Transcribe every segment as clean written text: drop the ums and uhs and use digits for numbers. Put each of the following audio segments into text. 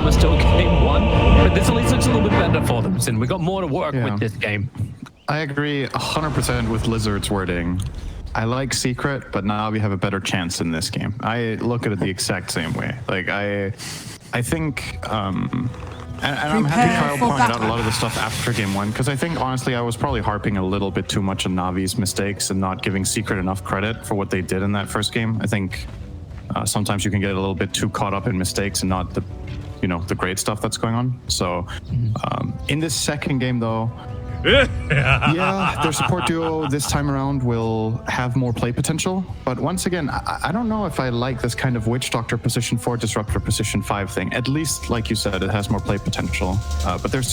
drama still game one, but this at least looks a little bit better for them, and we got more to work with this game. I agree 100% with Lizard's wording. I like Secret, but now we have a better chance in this game. I look at it the exact same way. Like, I think, and I'm happy Kyle pointed out a lot of the stuff after game one, because I think, honestly, I was probably harping a little bit too much on Navi's mistakes and not giving Secret enough credit for what they did in that first game. I think sometimes you can get a little bit too caught up in mistakes and not the, the great stuff that's going on. So in this second game, though, yeah, their support duo this time around will have more play potential. But once again, I don't know if I like this kind of Witch Doctor position 4, Disruptor position 5 thing. At least, like you said, it has more play potential. But there's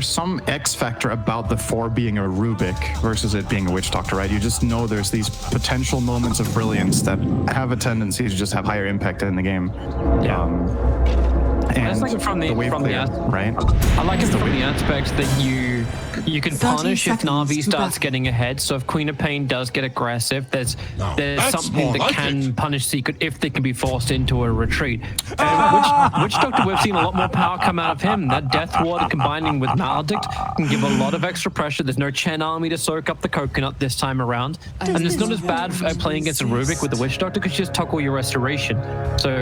some X factor about the 4 being a Rubik versus it being a Witch Doctor, right? You just know there's these potential moments of brilliance that have a tendency to just have higher impact in the game. Yeah. And I like it from the right? I like it from the aspect that you can punish if Navi starts getting ahead. So if Queen of Pain does get aggressive, there's something that can punish Secret if they can be forced into a retreat. Witch Doctor, we've seen a lot more power come out of him. That Death Ward combining with Maledict can give a lot of extra pressure. There's no Chen army to soak up the coconut this time around, and it's not as bad playing against a Rubik with the Witch Doctor because you just toggle your restoration. So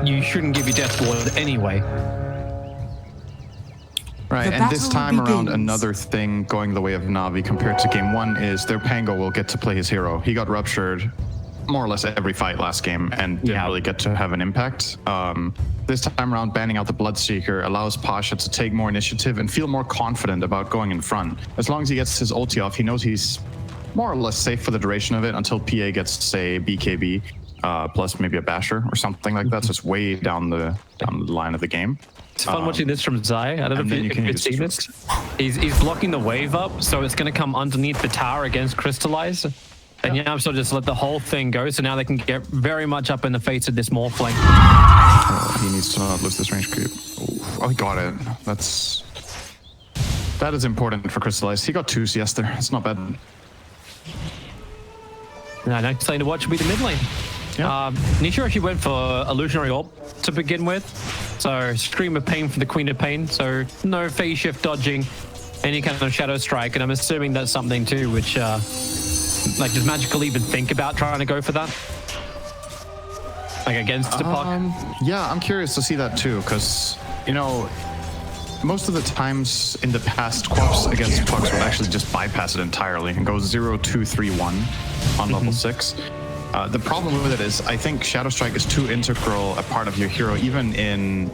you shouldn't give your Death Ward anyway. Right, and this time around, another thing going the way of Navi compared to game one is their Pango will get to play his hero. He got ruptured more or less every fight last game and didn't really get to have an impact. This time around, banning out the Bloodseeker allows Pasha to take more initiative and feel more confident about going in front. As long as he gets his ulti off, he knows he's more or less safe for the duration of it until PA gets, say, BKB. Plus maybe a basher or something like that. So it's way down the line of the game. It's fun watching this from Zai. I don't know if you've seen this. He's blocking the wave up, so it's going to come underneath the tower against Crystallize. And yeah, I'm sort of just let the whole thing go, so now they can get very much up in the face of this Morphling. Oh, he needs to not lose this range creep. Oh, he got it. That is important for Crystallize. He got 2 CS there. It's not bad. Now, next lane to watch will be the mid lane. Yeah. Nisha actually went for Illusionary Orb to begin with. So Scream of Pain for the Queen of Pain. So no phase shift dodging, any kind of Shadow Strike. And I'm assuming that's something too, which, like, does Magical even think about trying to go for that? Like against the puck? Yeah, I'm curious to see that too, because, most of the times in the past, Quaps against pucks would actually just bypass it entirely and go 0-2-3-1 on level 6. The problem with it is I think Shadow Strike is too integral a part of your hero, even in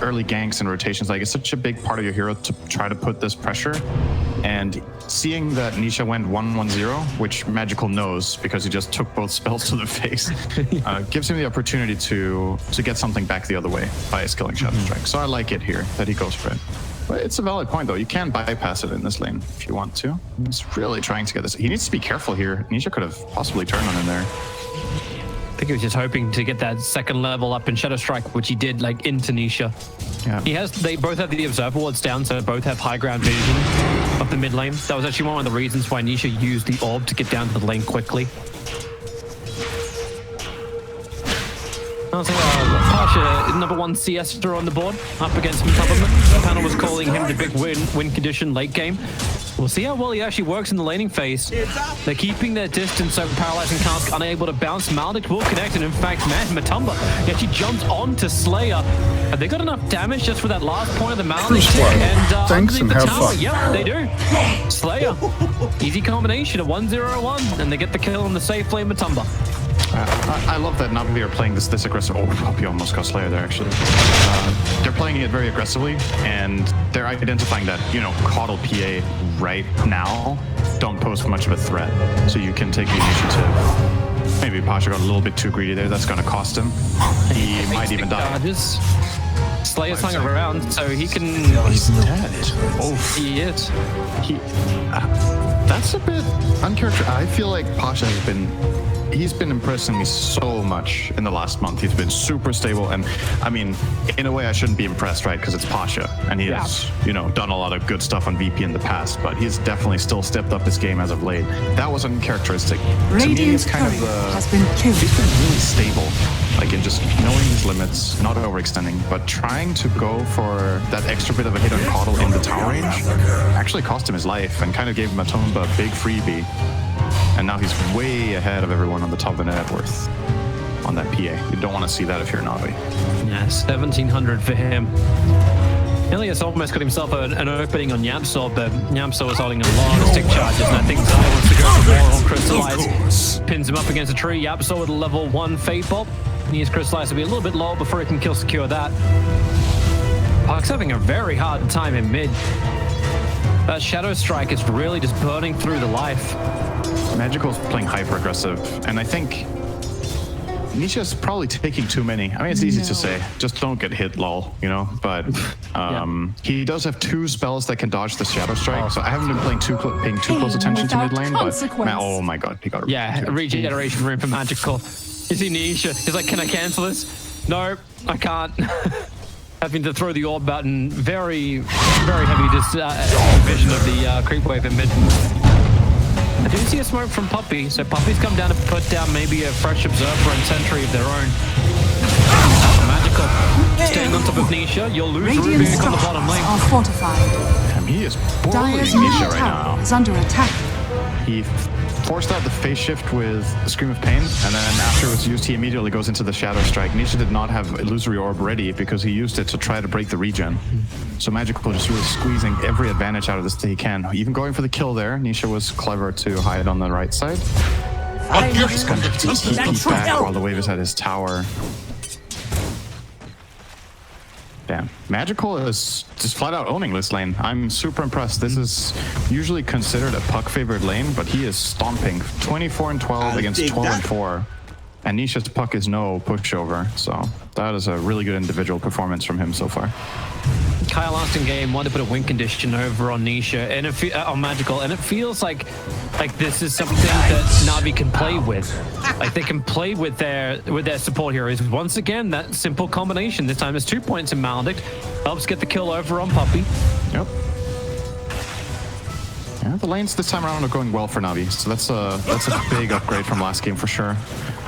early ganks and rotations. Like, it's such a big part of your hero to try to put this pressure. And seeing that Nisha went 1-1-0, which Magical knows because he just took both spells to the face, gives him the opportunity to get something back the other way by skilling Shadow Strike. So I like it here that he goes for it. But it's a valid point, though. You can bypass it in this lane if you want to. He's really trying to get this. He needs to be careful here. Nisha could have possibly turned on him there. I think he was just hoping to get that second level up in Shadow Strike, which he did, like, into Nisha. Yeah. They both have the Observer Wards down, so both have high ground vision of the mid lane. That was actually one of the reasons why Nisha used the orb to get down to the lane quickly. Pasha, number 1 CS'er on the board, up against Mutubberman. The panel was calling him the big win condition late game. We'll see how well he actually works in the laning phase. They're keeping their distance, so Paralyzing Cask unable to bounce. Maledict will connect, and in fact, man, Matumba actually jumped onto Slayer. Have they got enough damage just for that last point of the Maledict tick? And thanks and have fun. Yep, they do. Slayer. Easy combination of 1-0-1, and they get the kill on the safe lane Matumba. I love that Navi are playing this aggressive. Oh, Poppy almost got Slayer there, actually. They're playing it very aggressively, and they're identifying that, Coddle PA right now don't pose much of a threat. So you can take the initiative. Maybe Pasha got a little bit too greedy there. That's going to cost him. He might even die. Slayer's hung around, so he can... He's dead. Oh, he is. That's a bit uncharacteristic. I feel like Pasha he's been impressing me so much in the last month. He's been super stable, and I mean, in a way I shouldn't be impressed, right? Because it's Pasha, and he has, done a lot of good stuff on VP in the past, but he's definitely still stepped up his game as of late. That was uncharacteristic. To me, it's kind of he's been really stable. like in just knowing his limits, not overextending, but trying to go for that extra bit of a hit on Caudle in the tower range actually cost him his life and kind of gave Matumba a big freebie. And now he's way ahead of everyone on the top of the net worth on that PA. You don't want to see that if you're Navi. Yeah, 1700 for him. Ilias almost got himself an opening on Yapsor, but Yapsor was holding a lot of stick charges, and I think Zai wants to go for more on Crystallize. Pins him up against a tree. Yapsor with a level 1 Fate Bolt. Needs Crystallize to be a little bit low before he can kill secure that. Puck's having a very hard time in mid. That Shadow Strike is really just burning through the life. Magical's playing hyper-aggressive, and I think Nisha's probably taking too many. I mean, it's easy to say, just don't get hit, lol, you know? But he does have 2 spells that can dodge the Shadow Strike, so I haven't been paying too close attention to mid lane, but oh my god, he got a regeneration room for Magical. You see Nisha, he's like, can I cancel this? No, I can't. Having to throw the orb button, very heavy vision of the creep wave in mid. I do see a smoke from Puppy, so Puppy's come down to put down maybe a fresh Observer and Sentry of their own. Magical. Staying on top of Nisha, you'll lose Rubik on the bottom lane. Are fortified. Damn, he is bullying Nisha right now. Is under attack. He forced out the phase shift with Scream of Pain, and then after it was used, he immediately goes into the Shadow Strike. Nisha did not have Illusory Orb ready because he used it to try to break the regen. So Magical just really squeezing every advantage out of this that he can. Even going for the kill there, Nisha was clever to hide on the right side. He's going to keep back while the wave is at his tower. Damn. Magical is just flat out owning this lane. I'm super impressed. This is usually considered a puck-favored lane, but he is stomping 24 and 12 against 12 and 4. And Nisha's puck is no pushover, so that is a really good individual performance from him so far. Kyle last in game wanted to put a win condition over on Nisha and on Magical, and it feels like this is something that Navi can play with. Like they can play with their support heroes. Once again, that simple combination. This time it's 2 points in Maledict. Helps get the kill over on Puppy. Yep. Yeah, the lanes this time around are going well for Navi, so that's a big upgrade from last game for sure.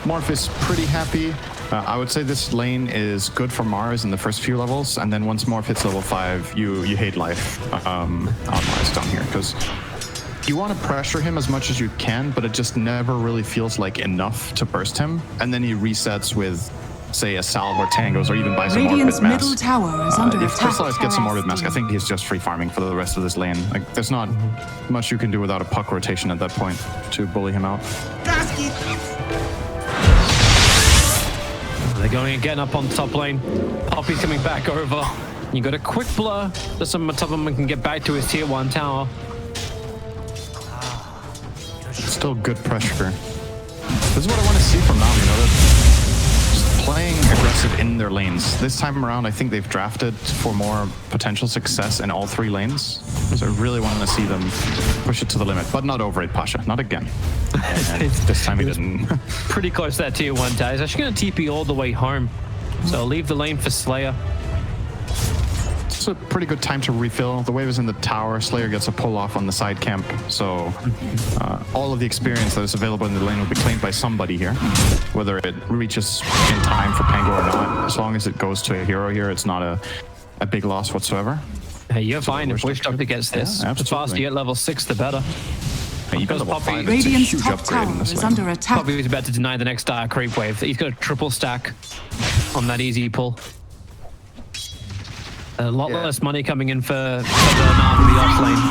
Morph is pretty happy. I would say this lane is good for Mars in the first few levels, and then once Morph hits level 5, you hate life on Mars down here, because you want to pressure him as much as you can, but it just never really feels like enough to burst him, and then he resets with, say, a Salve or Tangos, or even buys a Morbid Mask. Middle tower is under if attack. Crystallize gets a Morbid Mask, I think he's just free farming for the rest of this lane. Like, there's not much you can do without a puck rotation at that point to bully him out. They're going again up on top lane. Poppy's coming back over. You got a quick blur so some top of them can get back to his tier 1 tower. Still good pressure. This is what I want to see from Navi, you know, just playing aggressive in their lanes. This time around, I think they've drafted for more potential success in all 3 lanes. So I really want to see them push it to the limit, but not over it, Pasha. Not again. This time he didn't. Pretty close to that tier 1 tower. He's actually going to TP all the way home. So I'll leave the lane for Slayer. It's a pretty good time to refill. The wave is in the tower. Slayer gets a pull off on the side camp. So all of the experience that is available in the lane will be claimed by somebody here. Whether it reaches in time for Pango or not, as long as it goes to a hero here, it's not a big loss whatsoever. Hey, you're fine if Wish Doctor gets this. Yeah, the faster you get level 6, the better. Even level 5, it's a Radiant's huge top upgrade in tower this is lane. under attack. Puppy was about to deny the next creep wave. He's got a triple stack on that easy pull. A lot less money coming in for the Navi off lane.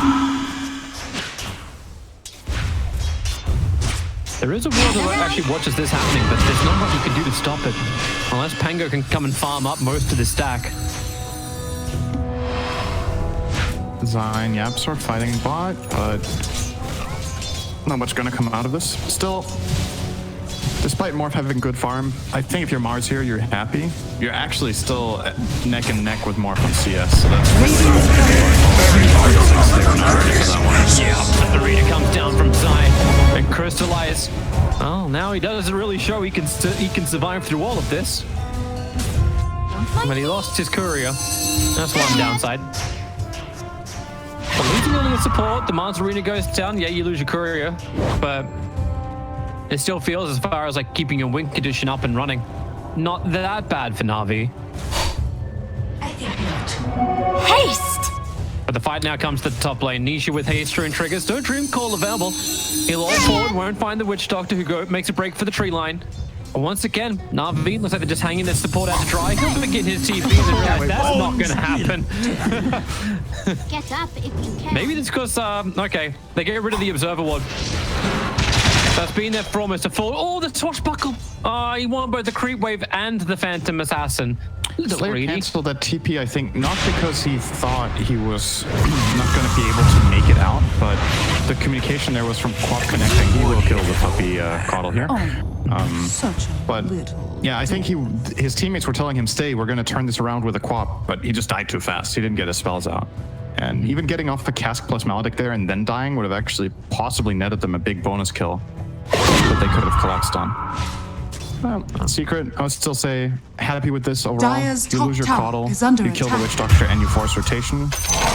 There is a world that actually watches this happening, but there's not much you can do to stop it. Unless Pango can come and farm up most of the stack. Zine, Yapsor fighting bot, but not much gonna come out of this. Still, despite Morph having good farm, I think if you're Mars here, you're happy. You're actually still neck and neck with Morph on CS, so that's Yeah, the reader comes down from side and Crystallize. Oh, now he doesn't really show he can survive through all of this. But he lost his courier. That's one downside. But losing only the support, the Mars Arena goes down. Yeah, you lose your courier, but it still feels as far as like keeping your win condition up and running. not that bad for Na'Vi. Haste! But the fight now comes to the top lane. Nisha with haste and triggers. Don't Dream Call available. He'll all forward, won't find the Witch Doctor who makes a break for the tree line. And once again, Na'Vi looks like they're just hanging their support out to dry. He'll begin his TP and realize that's not going to happen. Get up if you can. Maybe it's because, okay, they get rid of the Observer Ward. That's been there for almost a full. Oh, the Swashbuckle! He won both the Creep Wave and the Phantom Assassin. Slayer canceled that TP, I think, not because he thought he was not going to be able to make it out, but the communication there was from Quap connecting. He will kill the puppy Caudle here. But yeah, I think his teammates were telling him, stay, we're going to turn this around with a Quap, but he just died too fast. He didn't get his spells out. And even getting off the Cask plus Maledic there and then dying would have actually possibly netted them a big bonus kill that they could have collapsed on. Secret, I would still say happy with this overall. Dire's You lose your Caudle, you kill the Witch Doctor, and you force rotation.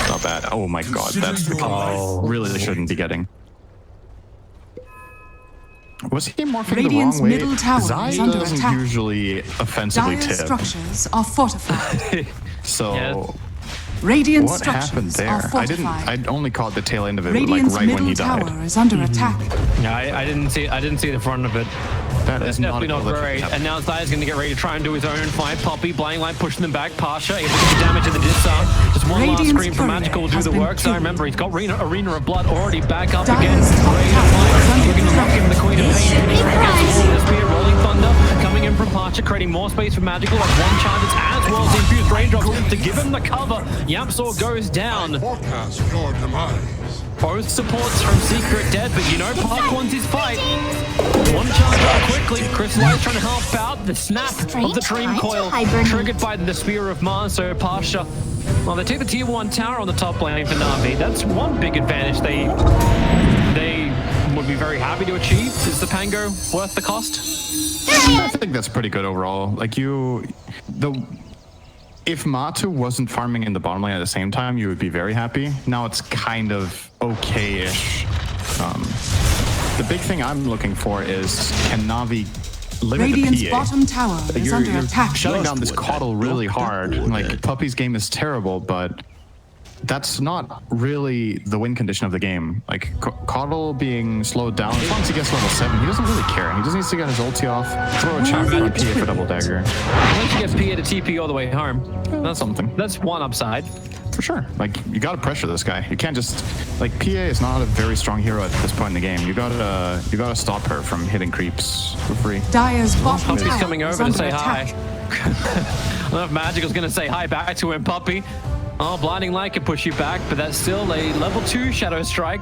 Not bad. Oh my god, that's the kill I really shouldn't be getting. Was he morphing Radiant's the wrong way? middle tower is under doesn't attack. usually offensively Dire's tip. structures are fortified. So Yeah. Radiant what happened structures are there? fortified. I only caught the tail end of it, Radiant's like right when middle he died. tower is under attack. Yeah, I didn't see the front of it. That That's is definitely not great. And now Zaya's going to get ready to try and do his own fight. Poppy, Blind Line pushing them back. Pasha able to get the damage in the disarm. Just one last Radiant's scream from courier Magical will do has the been work. So I killed. remember he's got Arena of Blood already back up Dire's again. top Ready to tower fight. is under Looking to attack. knock him the Queen of Pain. Surprise. The spear, Rolling Thunder coming in from Pasha, creating more space for Magical. Like one charges as well as the infused raindrops to give him the cover. Yamsaw goes down. Forecast your demise. Both supports from Secret dead, but you know Puck wants his fight. One charge out quickly. Crystallize trying to help out. The snap of the Dream Coil triggered by the Spear of Mars. So Pasha, well, they take the tier 1 tower on the top lane for Na'Vi. That's one big advantage they would be very happy to achieve. Is the Pango worth the cost? I think that's pretty good overall. Like if Matu wasn't farming in the bottom lane at the same time, you would be very happy. Now it's kind of okay-ish. The big thing I'm looking for is, can Na'Vi limit Radiant's the PA? bottom tower is You're under attack. shutting down this Caudle really hard. Like, Puppy's game is terrible, but that's not really the win condition of the game. Like, Caudle being slowed down, as long as he gets level 7, he doesn't really care. He just needs to get his ulti off, throw a charge on PA for double dagger. Once you get PA to TP all the way home, That's something. that's one upside. For sure. Like, you gotta pressure this guy. You can't just, like, PA is not a very strong hero at this point in the game. You gotta stop her from hitting creeps for free. Dire's bottom Puppy's tower coming is over to under say attack. hi. I don't know if Magical's going to say hi back to him, Puppy. Oh, Blinding Light can push you back, but that's still a level 2 Shadow Strike.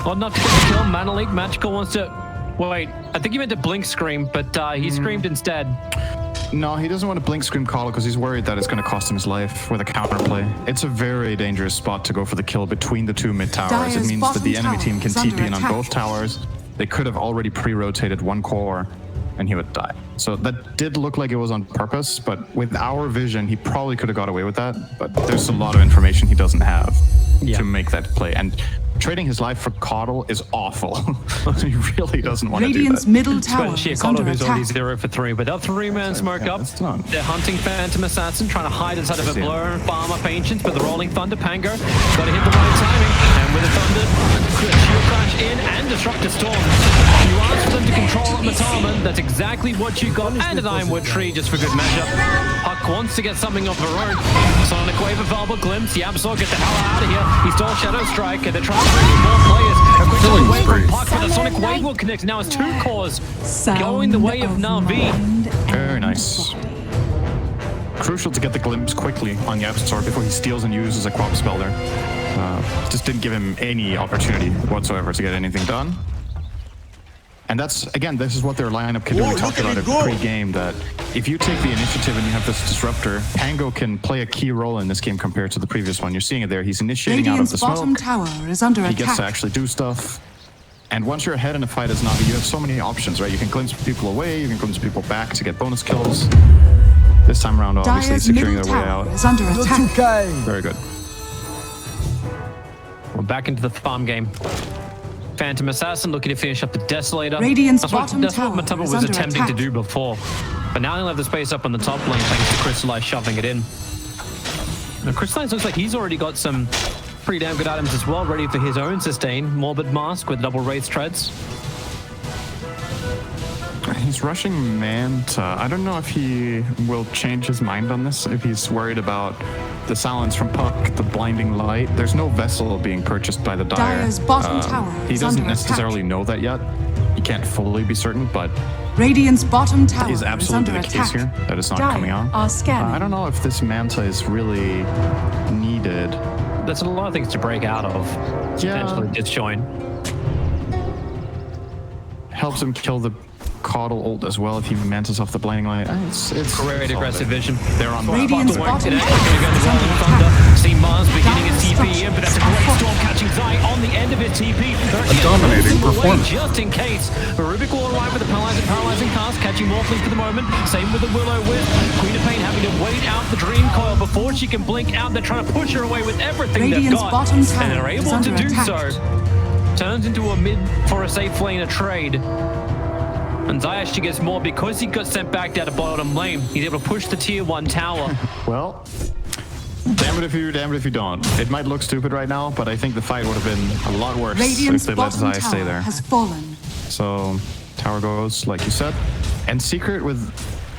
Well, enough to get the kill. Mana Leak, Magical wants to... Wait, I think he meant to Blink Scream, but he screamed instead. No, he doesn't want to blink scream Caudle because he's worried that it's going to cost him his life with a counterplay. It's a very dangerous spot to go for the kill between the two mid towers. Dire's It means that the bottom enemy team can tower is TP in under on attack. both towers. They could have already pre-rotated one core and he would die. So that did look like it was on purpose, but with our vision, he probably could have got away with that. But there's a lot of information he doesn't have to make that play. And trading his life for Caudle is awful. He really doesn't want to do Radiant's that. middle tower Especially a is Caudle under who's already attack. 0 for 3. Without 3-man smoke up, that's not- they're hunting Phantom Assassin, trying to hide inside of a See him. blur and farm up Ancients, but the Rolling Thunder Pango got to hit the right timing. And with the Thunder, Shield Crash in and Disruptor Storm. You asked for them to control Matama, that's exactly what you got, and an Ironwood Tree just for good measure. Puck wants to get something of her own. Sonic Wave available, Glimpse, Yamsaw, get the hell out of here. He stole Shadow Strike, and they're trying to bring in more players. A quick Killing wave from spree. Puck, but the Sonic Wave will connect. Now it's 2 cores going the way of Na'Vi. Very nice. Crucial to get the glimpse quickly on Yabsaur before he steals and uses a Quap spell there. Just didn't give him any opportunity whatsoever to get anything done. And that's, again, this is what their lineup can do. We talked about it pre-game, that if you take the initiative and you have this Disruptor, Pango can play a key role in this game compared to the previous one. You're seeing it there. He's initiating out of Radiant's the bottom smoke. tower is under He gets to attack. actually do stuff. And once you're ahead in a fight as Navi, you have so many options, right? You can glimpse people away, you can glimpse people back to get bonus kills. This time around, obviously, Dire's securing middle their way tower out. is under attack. Very good. We're back into the farm game. Phantom Assassin looking to finish up the Desolator. Radiant's that's bottom what tower Matubba is was under attempting attack. to do before. But now he'll have the space up on the top lane thanks to Crystallize shoving it in. Now Crystallize looks like he's already got some pretty damn good items as well, ready for his own sustain. Morbid Mask with double Wraith Treads. He's rushing Manta. I don't know if he will change his mind on this, if he's worried about the silence from Puck, the blinding light. There's no vessel being purchased by the Dire. Dire's bottom tower He is doesn't under necessarily attack. know that yet. He can't fully be certain, but Radiant's bottom tower is is absolutely under the case attack. here that it's not Dire coming on. are scanning. I don't know if this Manta is really needed. There's a lot of things to break out of. Potentially disjoin. Helps him kill the Caudal ult as well if he mantas off the blinding light. It's Great aggressive vision. They're on Radiant's Work bottom today. tower Gonna go to is Rolling under Thunder. attack. See Mars beginning his Dire TP in, but that's a structures great are storm catching Zai on the end of his TP. A dominating performance. Just in case. Rubik will arrive with a paralyzing cast, catching Morphling for the moment. Same with the Will-O-Wisp. Queen of Pain having to wait out the Dream Coil before she can blink out. They're trying to push her away with everything Radiant's they've got. bottom tower And they're is able to under do attack. so. Turns into a mid for a safe lane, a trade. And Zai actually gets more because he got sent back down to bottom lane. He's able to push the tier 1 tower. Well, damn it if you do, damn it if you don't. It might look stupid right now, but I think the fight would have been a lot worse Radiant's if they let bottom Zai stay tower there. has fallen. So, tower goes, like you said. And Secret with,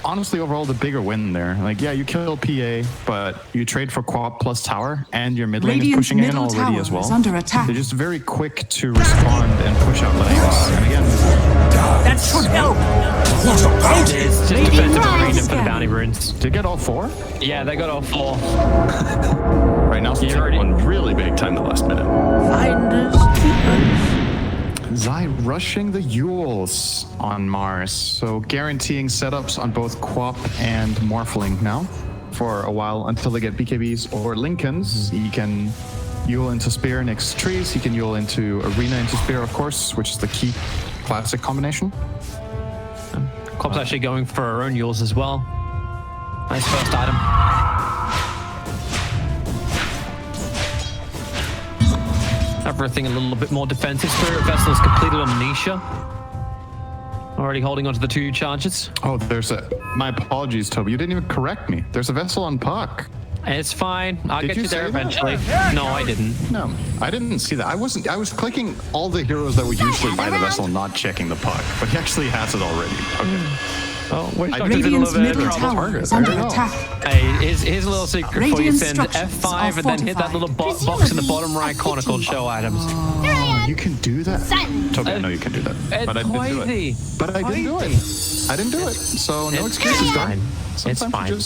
honestly, overall, the bigger win there. Like, yeah, you kill PA, but you trade for Quap plus tower, and your mid lane is Radiant's pushing in middle already tower as well. is under attack. They're just very quick to respond and push out lanes. And again, That should help. It's just defensive arena for the scanning. bounty runes. did get all 4? Yeah, they got all 4. Right now, it's already- one really big time the last minute. Finders keepers. Zai rushing the Yules on Mars, so guaranteeing setups on both Quap and Morphling now for a while until they get BKBs or Lincolns. He can Yule into Spear next trees, he can Yule into Arena into Spear, of course, which is the key classic combination. Cop's actually going for her own Yules as well. Nice first item. Everything a little bit more defensive. Spirit Vessel is completed on Nisha. Already holding onto the 2 charges. Oh, my apologies, Toby, you didn't even correct me. There's a vessel on Puck. It's fine. I'll Did get you you there say that? eventually. No, I didn't. No, I didn't see that. I was clicking all the heroes that would usually buy the vessel, not checking the Puck, but he actually has it already. Okay. Oh, we're I- stuck in a Radiant's little bit middle of trouble. tower is I under don't know. attack. Hey, here's a little secret for you. Radiant Send structures F5 and then hit that little box in the bottom right corner called Show Items. Here I am. You can do that? Silence. Toby, I know you can do that. It's But I didn't do it. crazy. But I didn't do it. I didn't do it. So no It's excuses, fine. Dan. It's fine.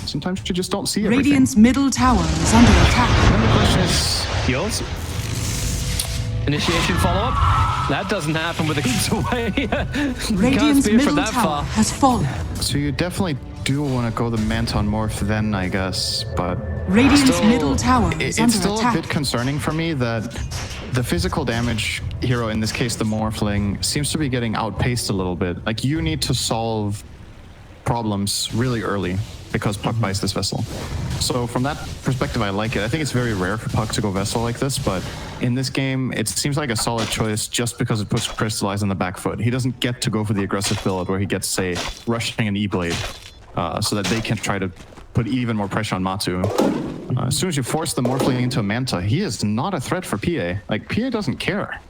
Sometimes you just don't see everything. Radiant's middle tower is under attack. Then the question is, Yours? Initiation follow-up? That doesn't happen with a kids away. Can't Radiant's spear middle from that tower far. has fallen. so you definitely do want to go the Manton Morph then, I guess, but Radiant's still, middle tower is it's under still attack. a bit concerning for me that the physical damage hero, in this case the Morphling, seems to be getting outpaced a little bit. Like, you need to solve problems really early because Puck buys this vessel. So from that perspective, I like it. I think it's very rare for Puck to go vessel like this, but in this game, it seems like a solid choice just because it puts Crystallize on the back foot. He doesn't get to go for the aggressive build where he gets, say, rushing an E-Blade so that they can try to put even more pressure on Matu. As soon as you force the Morphling into a Manta, he is not a threat for PA. Like, PA doesn't care.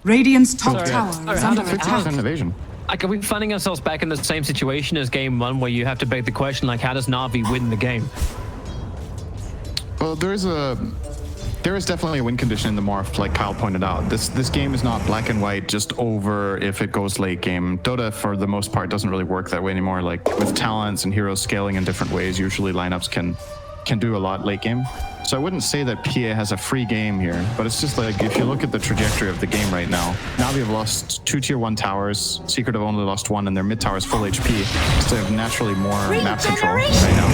Radiant's top Sorry. tower Sorry, is how under did 50% attack. evasion. Like, are we finding ourselves back in the same situation as game 1 where you have to beg the question, like, how does Na'Vi win the game? Well, there is definitely a win condition in the morph, like Kyle pointed out. This game is not black and white, just over if it goes late game. Dota, for the most part, doesn't really work that way anymore. Like, with talents and heroes scaling in different ways, usually lineups can do a lot late game. So I wouldn't say that PA has a free game here, but it's just like, if you look at the trajectory of the game right now, Navi have lost 2 tier 1 towers, Secret have only lost 1, and their mid tower is full HP, so they have naturally more map control right now.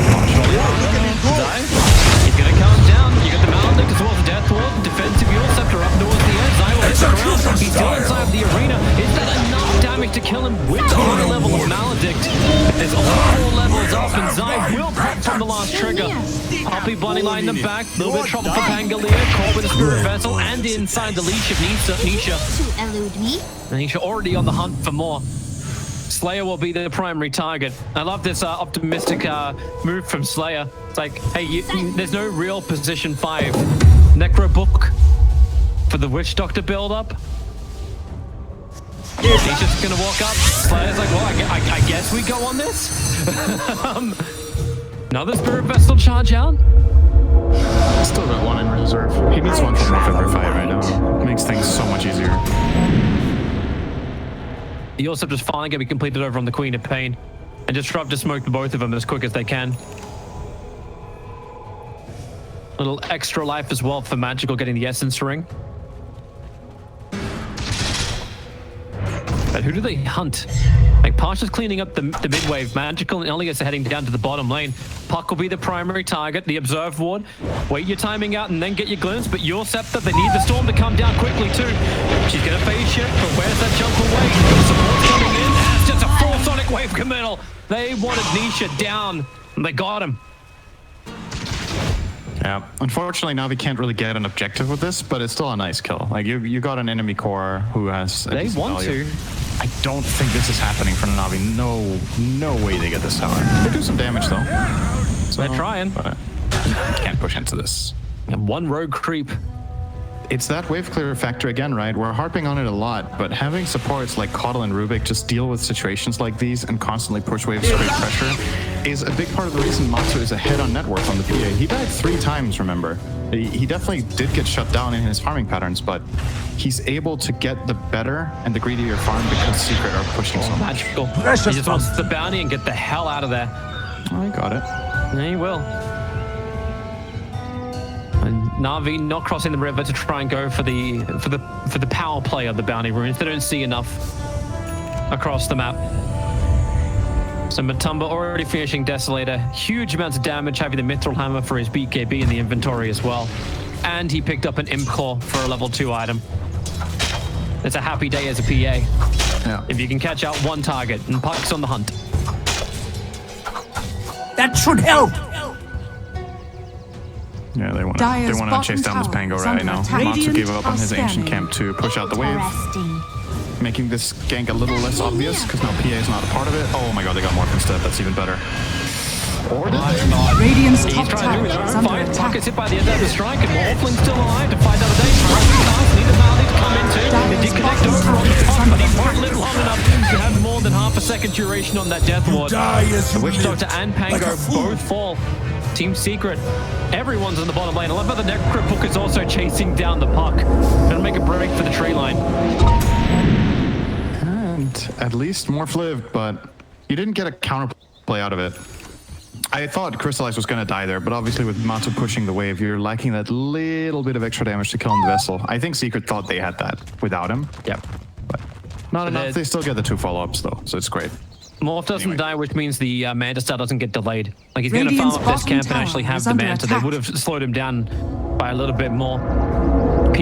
He's gonna calm down. You got the Maledict as well as the Death Ward. Defensive Yule Scepter up towards the edge. Zai will hit the ground. He's still inside the arena. Is that enough damage to kill him with the high level of Maledict? predict. There's all 4 levels up, and Zai will pop from the last trigger. Poppy blinding line them back. A little bit of trouble for Pangolier. Caught with the Spirit Vessel and inside the leash of Nisha. To elude me. Nisha already on the hunt for more. Slayer will be the primary target. I love this optimistic move from Slayer. It's like, hey, there's no real position 5. Necro book for the Witch Doctor build-up. He's just gonna walk up. Slayer's like, well, I guess we go on this. Another Spirit Vessel charge out. Still got 1 in reserve. He needs 1 from every fight right now. Makes things so much easier. The Usurp is finally going to be completed over on the Queen of Pain. And Disrupt to smoke the both of them as quick as they can. A little extra life as well for Magical getting the Essence Ring. But who do they hunt? Like, Pasha's cleaning up the mid-wave. Magical and Elias are heading down to the bottom lane. Puck will be the primary target, the Observe Ward. Wait your timing out and then get your glimpse, but your Scepter, they need the Storm to come down quickly too. She's gonna phase shift, but where's that jump away? Support's coming in, and it's just a full Sonic Wave committal. They wanted Nisha down, and they got him. Yeah, unfortunately, Navi can't really get an objective with this, but it's still a nice kill. Like, you got an enemy core who has a They decent want value. to. I don't think this is happening for Navi. No way they get this tower. They do some damage though. So, They're trying. But you can't push into this. And 1 rogue creep. It's that wave clear factor again, right? We're harping on it a lot, but having supports like Caudle and Rubik just deal with situations like these and constantly push waves to create pressure is a big part of the reason Matsu is ahead on net worth on the PA. He died 3 times, remember? He definitely did get shut down in his farming patterns, but he's able to get the better and the greedier farm because Secret are pushing so much. Magical. He just wants the bounty and get the hell out of there. I got it. Yeah, he will. And Navi not crossing the river to try and go for the power play of the bounty runes. They don't see enough across the map. So Matumba already finishing Desolator. Huge amounts of damage, having the Mithril Hammer for his BKB in the inventory as well. And he picked up an Imp Claw for a level 2 item. It's a happy day as a PA. Yeah. If you can catch out 1 target, and Puck's on the hunt. That should help. Yeah, they want Dire's to chase bottom down this tower Pango is right under now. attack. Matsu gave Radiant up on are his ancient scanning. camp to push out the wave, Interesting. making this gank a little less obvious because now PA is not a part of it. Oh my god, they got Morph instead. That's even better. Or did they? Radiant's He's top trying to do tower his is own under fight. Puck is attack. hit by the end of the strike, and Morphling's still alive to fight another day. Need the bounty to come into. They did connect over on the Puck, but he won't live long enough to have more than half a second duration on that Death Ward. The Witch Doctor and Pango both fall. Team Secret, everyone's in the bottom lane. I love how the Necro Book is also chasing down the Puck. Gonna make a break for the tree line. And at least Morph lived, but you didn't get a counterplay out of it. I thought Crystallize was going to die there, but obviously with Matsu pushing the wave, you're lacking that little bit of extra damage to kill in the vessel. I think Secret thought they had that without him. Yep. But not enough. They still get the 2 follow-ups though, so it's great. Morph doesn't die, which means the Manta Star doesn't get delayed. Like, he's Radiant's going to farm up this bottom camp and actually tower have is the under Manta. They attack. would have slowed him down by a little bit more. PA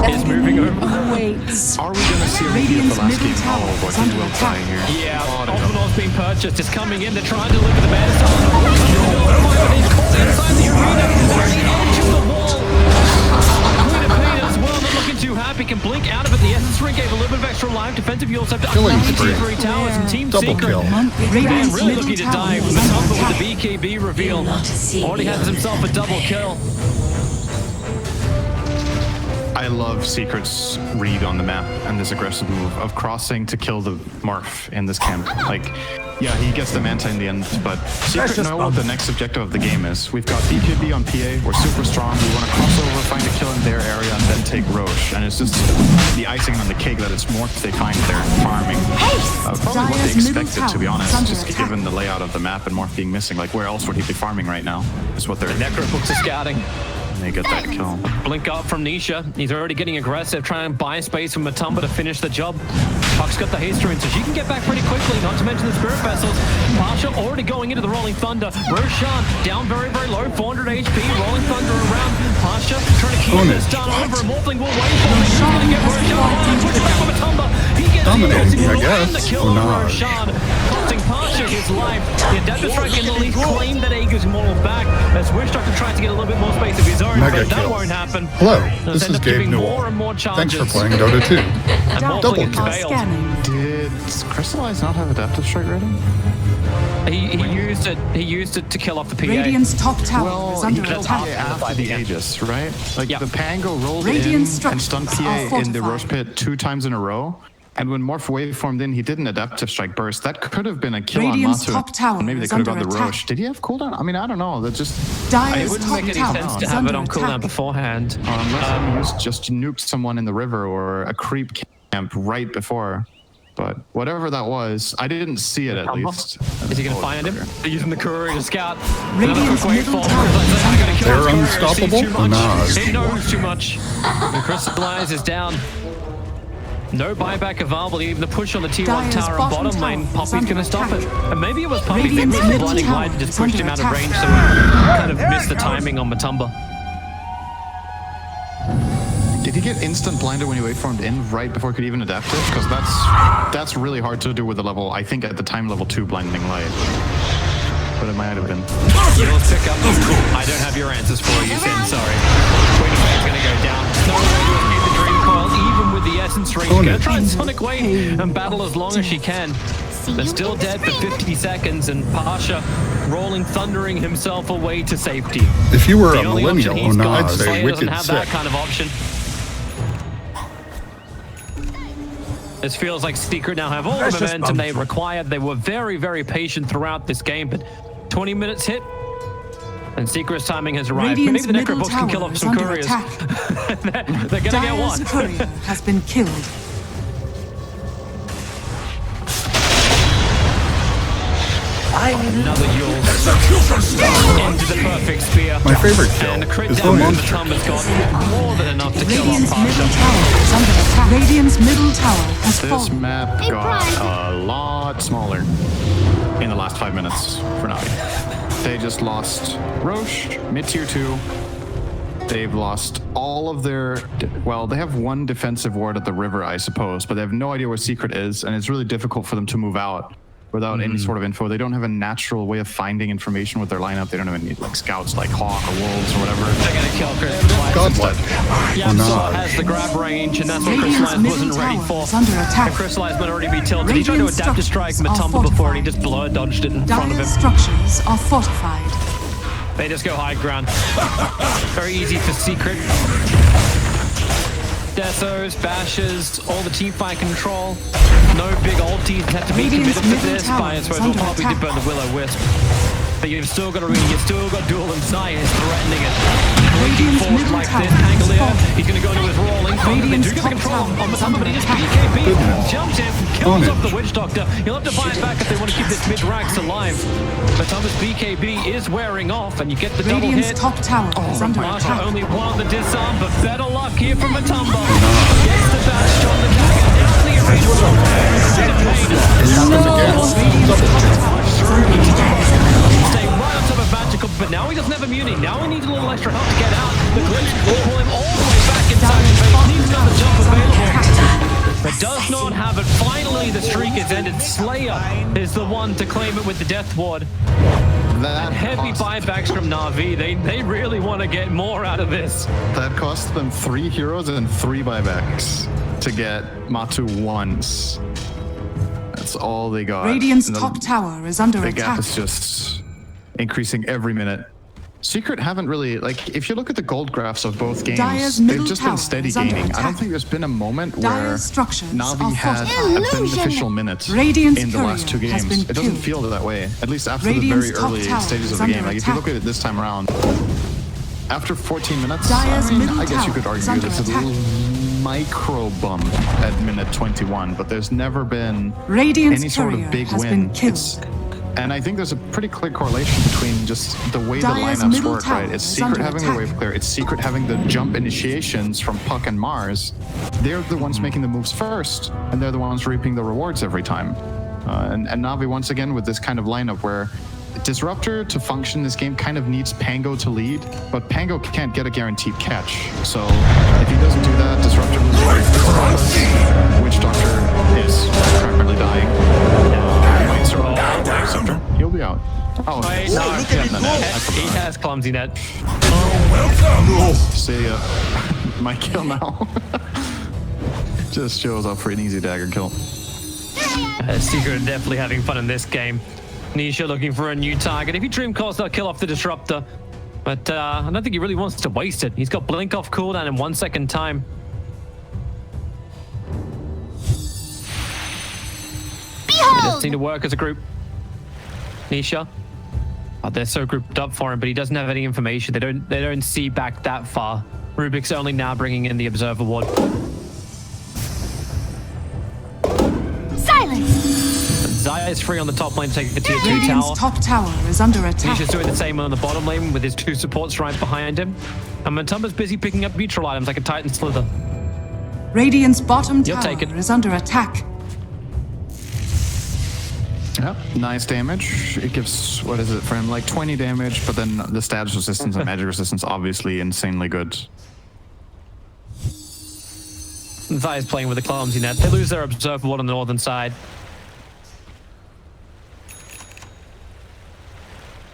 is moving over. Awaits. Are we going to see a repeat of Radiant's the last middle game? tower Oh, but is he under will die attack. here. Yeah, Oh, no. Ultimate's being purchased. It's coming in. They're trying to deliver the Manta Star. He's caught inside the arena. They're at the edge of the wall. Queen of Pain as well, not looking too happy. Can blink out of it. The Essence Ring gave a little bit of extra life. Defensive Yule Scepter. Killing spree. 3 towers and Team Double Secret. kill. Man, Radiant's really middle looking to tower dive. is under Matumba attack. with the BKB reveal. Already has himself a double kill. I love Secret's read on the map and this aggressive move of crossing to kill the Morph in this camp. Like, yeah, he gets the Manta in the end, but Secret know what the next objective of the game is. We've got BKB on PA, we're super strong, we want to cross over, find a kill in their area, and then take Roche. And it's just the icing on the cake that it's Morph they find they're farming. Probably what they Dire's middle expected, to be tower is honest, under just attack. given the layout of the map and Morph being missing. Like, where else would he be farming right now? Is what they're... Necro Books are scouting. They get that kill. Blink up from Nisha. He's already getting aggressive, trying to buy space from Matumba to finish the job. Puck's got the haste rune, so she can get back pretty quickly, not to mention the Spirit Vessels. Pasha already going into the Rolling Thunder. Roshan down very, very low, 400 HP. Rolling Thunder around. Pasha trying to keep this done over. Morphling will wait for him. He's going to get Roshan. Push back for Matumba. He gets dominating, I guess. The kill Oh, on no. Roshan, costing Pasha his life. The Adaptive Strike can at least claim that Aegis Immortal back as Wishdoctor tries to get a little bit more space of his own, Mega but that kill. won't happen. Hello, They'll this end is up Gabe giving Newell. more and more Thanks charges. for playing Dota 2. And Double Morphling kill. has failed. Scanning. Did Crystallize not have Adaptive Strike ready? He used it to kill off the PA. Radiant's top tower is Well, he under killed attack. PA after the Aegis, right? Like Yeah. the Pango rolled Radiant in and structures stunned are PA in the fortified. Roche Pit 2 times in a row. And when Morph Wave formed in, he did an Adaptive Strike burst. That could have been a kill Radiant's on Matu. top tower And maybe they is could have under got the attack. Roche. Did he have cooldown? I mean, I don't know. That just... It Dire's wouldn't top make any tower sense to is have it under on cooldown attack. beforehand. Unless he used just nuked someone in the river or a creep camp right before. But whatever that was, I didn't see it at least. Is he going to find him? They're using the courier to scout. Radiant's Another quick middle wave tower forward. is I gotta kill They're this courier. He sees unstoppable? too much. Nah. He knows too much. The Crystallize is down. No buyback available. Even the push on the T1 Dire's tower and bottom bottom lane. tower is Poppy's under going to stop it. attack. And maybe it was Poppy. Maybe Radiant's it was middle blinding tower light and just is pushed under him out of attack. range. So he kind of missed the timing on Matumba. Did he get instant blinded when he waveformed in right before he could even adapt it? Because that's really hard to do with the level, I think at the time level 2 blinding light. But it might have been. You'll pick up. I don't have your answers for you, Sin. Sorry. Queen of Fate's going to go down. No way to escape the Dream Coil, even with the Essence range. She's going to try and Sonic Wave and battle as long as she can. They're still dead for 50 seconds, and Pasha rolling, thundering himself away to safety. If you were The a only millennial, option oh he's no, got, I'd say Slayer doesn't wicked have that sick. kind of option. This feels like Secret now have all the Precious momentum they bump. required. They were very, very patient throughout this game, but 20 minutes hit, and Secret's timing has arrived. Radiant's Maybe the middle Necrobox can kill tower off is some under couriers. attack. They're gonna get Dire's one. courier has been killed. Another Yule into the perfect spear. My favorite kill And the crit is the down from monster. Matumba's got more than enough to kill off Radiant's middle Pasha. tower is under attack. Radiant's middle tower has This fallen. map Hey, got Brian. a lot smaller in the last 5 minutes for Navi. They just lost Roche, mid-tier 2. They've lost all of their... Well, they have one defensive ward at the river, I suppose, but they have no idea where Secret is, and it's really difficult for them to move out without any sort of info. They don't have a natural way of finding information with their lineup. They don't have any like scouts like Hawk or Wolves or whatever. They're gonna kill Chris. Godlike. Yeah, Or so not. has the grab range, and that's what Radiant's Crystallize middle wasn't ready tower for. is under attack. And Crystallize might already be tilted. He tried to Radiant adapt to strike structures are Matumba before, and he fortified. just blur dodged it in front of him. Dire's structures are fortified. They just go high ground. Very easy for Secret. Desos, bashes, all the teamfight control. No big ultis had to be Radiant's committed to middle this tower by is so under probably did attack. burn the Will-O-Wisp. But you've still got Duel Inside is threatening it. Looking Radiant's forward middle like tower this, is Pangolier, fallen. he's going to go into his rolling. They Radiant's do get the top control tower on is Matumba, but he under just attack. BKB, jumps in, kills off the Carnage. Witch Doctor. You'll have to buy it back if they want to keep this mid-rax alive. Matumba's BKB is wearing off, and you get the double Radiant's hit. top tower is under Marsha attack. only won the disarm, but better luck here from Matumba. Gets the bash on the dagger, down the original. Stay right on top of Magical, but now he doesn't have immunity. Now he needs a little extra help to get out. The Glimpse will pull him all the way back inside the base. Needs another jump available, but does not have it. Finally, the streak is ended. Slayer is the one to claim it with the Death Ward. That Heavy cost, buybacks from Navi. They really want to get more out of this. that cost them 3 heroes and 3 buybacks to get Matu once. That's all they got. Radiant's And the- top tower is under The gap attack. is just increasing every minute. Secret haven't really, like, if you look at the gold graphs of both games, Dire's they've middle just tower been steady is under gaining. I don't attack. think there's been a moment where Dire's structures Navi are had fortified. a beneficial minute Radiant's in the last 2 courier has games. been It doesn't killed. feel that way, at least after Radiant's the top very early tower stages is of the game. under Like, if you attack. look at it this time around, after 14 minutes, Dire's I mean, middle I guess you tower could is argue under there's a attack. little micro bump at minute 21, but there's never been Radiant's any sort courier of big has win. been killed. And I think there's a pretty clear correlation between just the way Dire's the lineups middle work, tower right? It's is Secret under having the attack. wave clear, it's Secret having the jump initiations from Puck and Mars. They're the ones making the moves first, and they're the ones reaping the rewards every time. And Navi, once again, with this kind of lineup where Disruptor to function in this game kind of needs Pango to lead, but Pango can't get a guaranteed catch. So if he doesn't do that, Disruptor loses. Witch Doctor is rapidly dying. Might survive. Disruptor. He'll be out. Oh, Wait, no, he has clumsy net. See ya. My kill now. Just shows up for an easy dagger kill. Secret definitely having fun in this game. Nisha looking for a new target. If he dream calls, they'll kill off the Disruptor. But I don't think he really wants to waste it. He's got blink off cooldown in 1 second time. They just seem to work as a group. Nisha. Oh, they're so grouped up for him, but he doesn't have any information. They don't see back that far. Rubik's only now bringing in the Observer Ward. Silence! Zaya is free on the top lane to take the tier 2 Radiant's tower. top tower is under attack. Nisha's doing the same on the bottom lane with his 2 supports right behind him. And Matumba's busy picking up neutral items like a Titan Slither. Radiant's bottom You'll tower take it. is under attack. Yep, nice damage. It gives, what is it for him, like 20 damage, but then the status resistance and magic resistance obviously insanely good. Zaya's playing with a clumsy net. They lose their Observer Ward on the northern side.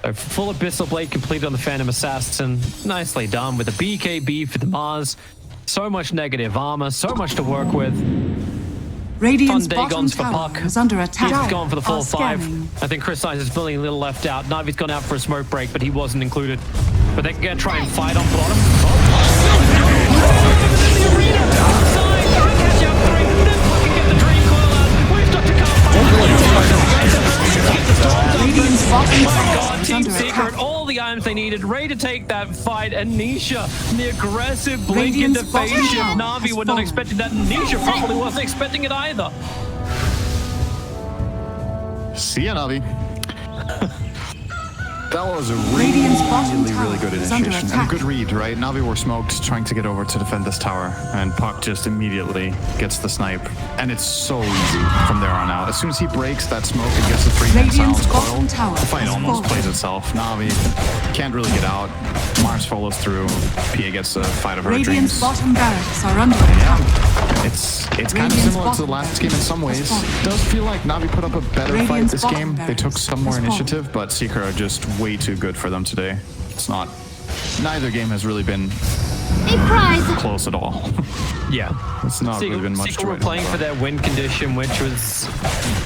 So full Abyssal Blade completed on the Phantom Assassin. Nicely done with the BKB for the Mars. So much negative armor, so much to work with. Radiant's Fun bottom Dagons for tower Puck. is under attack. He's gone for the full 5. Scanning. I think Chris Science is feeling a little left out. Navi's gone out for a smoke break, but he wasn't included. But they're going to try and fight on bottom. Radiant's bottom tower God, is Team under Secret, attack. all the items they needed, ready to take that fight, and Nisha, the aggressive blink Radiant's into phase bottom shift. tower Navi has were not fallen. expecting that, and Nisha probably wasn't expecting it either. See ya, Navi. That was a Radiant's bottom really good tower is under initiation. And attack. good read, right? Navi were smoked, trying to get over to defend this tower, and Puck just immediately gets the snipe. And it's so easy from there on out. As soon as he breaks that smoke and gets the 3-man Radiant's silence bottom coil, tower the fight has almost fallen. plays itself. Navi can't really get out. Mars follows through. PA gets a fight of her Radiant's dreams. bottom barracks are under attack. It's kind of Radiant's similar to the bottom last game in some ways. has fallen. It does feel like Navi put up a better fight Radiant's this bottom game. They barracks took some more has fallen. initiative, but Secret are just way too good for them today. It's not. Neither game has really been A prize! close at all. Yeah. It's not really been much Secret to were write playing home for their win condition, which was...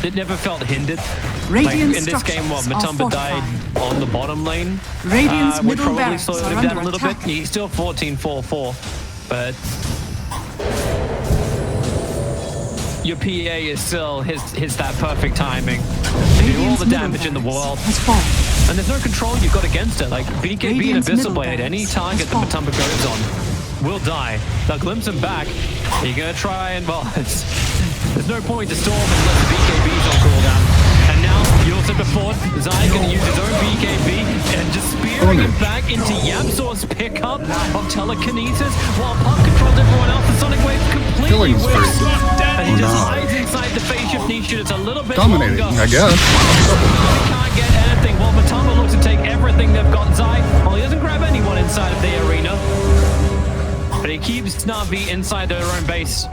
It never felt hindered. Like Radiant in this game, what, structures are Matumba died fortified. on the bottom lane. Radiant's Which middle probably barracks slowed are him down a under little bit. attack. He's still 14-4-4, but... Your PA is still hits that perfect timing. To do all Radiant's the middle damage in the barracks world. has fallen. And there's no control you've got against it. Like BKB and Radiant's Abyssal middle Blade, any barracks target that has Matumba goes on will die. They'll glimpse him back. You're gonna try and there's no point to storm unless the BKB's on cooldown. And now you also before Zai gonna use his own BKB and just spearing him back into Yamsor's pickup of telekinesis while Puck controls everyone else. The Sonic Wave completely Killing spree. whiffs. And he just No. hides inside the phase shift niche. It's a little bit Dominating, longer. I guess. They can't get anything. While Matumba looks to take everything they've got. Zai, well, he doesn't grab anyone inside of the arena. But he keeps Navi inside their own base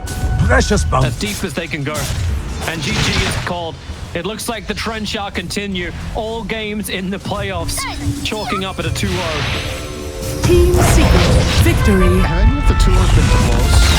Precious bone. as deep as they can go. And GG is called. It looks like the trend shall continue. All games in the playoffs, chalking up at a 2-0. Team Secret victory. Have any of the 2-0s been close?